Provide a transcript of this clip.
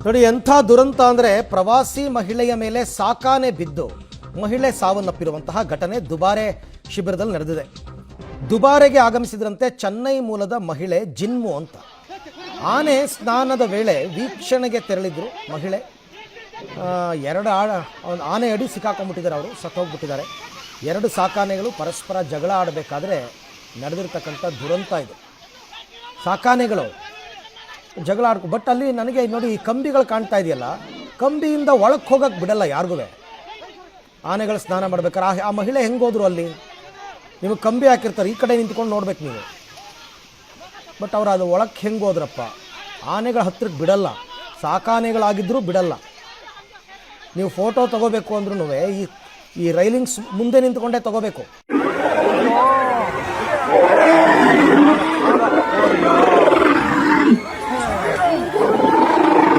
ನೋಡಿ ಎಂಥ ದುರಂತ ಅಂದರೆ ಪ್ರವಾಸಿ ಮಹಿಳೆಯ ಮೇಲೆ ಸಾಕಾನೆ ಬಿದ್ದು ಮಹಿಳೆ ಸಾವನ್ನಪ್ಪಿರುವಂತಹ ಘಟನೆ ದುಬಾರೆ ಶಿಬಿರದಲ್ಲಿ ನಡೆದಿದೆ. ದುಬಾರೆಗೆ ಆಗಮಿಸಿದ್ರಂತೆ ಚೆನ್ನೈ ಮೂಲದ ಮಹಿಳೆ ಜಿನ್ಮು ಅಂತ. ಆನೆ ಸ್ನಾನದ ವೇಳೆ ವೀಕ್ಷಣೆಗೆ ತೆರಳಿದ್ರು ಮಹಿಳೆ. ಎರಡು ಆನೆ ಅಡಿ ಸಿಕ್ಕಾಕೊಂಡ್ಬಿಟ್ಟಿದ್ದಾರೆ, ಅವರು ಸತ್ತೋಗ್ಬಿಟ್ಟಿದ್ದಾರೆ. ಎರಡು ಸಾಕಾನೆಗಳು ಪರಸ್ಪರ ಜಗಳ ಆಡಬೇಕಾದ್ರೆ ನಡೆದಿರ್ತಕ್ಕಂಥ ದುರಂತ ಇದು. ಸಾಕಾನೆಗಳು ಜಗಳ ಆಡ್ಕೊ, ಬಟ್ ಅಲ್ಲಿ ನನಗೆ ನೋಡಿ ಈ ಕಂಬಿಗಳು ಕಾಣ್ತಾ ಇದೆಯಲ್ಲ, ಕಂಬಿಯಿಂದ ಒಳಕ್ಕೆ ಹೋಗಕ್ಕೆ ಬಿಡಲ್ಲ ಯಾರಿಗೂ. ಆನೆಗಳು ಸ್ನಾನ ಮಾಡ್ಬೇಕಾರೆ ಆ ಮಹಿಳೆ ಹೆಂಗೆ ಹೋದ್ರು ಅಲ್ಲಿ? ನಿಮಗೆ ಕಂಬಿ ಹಾಕಿರ್ತಾರೆ, ಈ ಕಡೆ ನಿಂತ್ಕೊಂಡು ನೋಡ್ಬೇಕು ನೀವು. ಬಟ್ ಅವ್ರು ಅದು ಒಳಕ್ಕೆ ಹೆಂಗೆ ಹೋದ್ರಪ್ಪ? ಆನೆಗಳ ಹತ್ರಕ್ಕೆ ಬಿಡಲ್ಲ, ಸಾಕಾನೆಗಳಾಗಿದ್ದರೂ ಬಿಡಲ್ಲ. ನೀವು ಫೋಟೋ ತಗೋಬೇಕು ಅಂದ್ರೂ ಈ ರೈಲಿಂಗ್ಸ್ ಮುಂದೆ ನಿಂತ್ಕೊಂಡೇ ತಗೋಬೇಕು.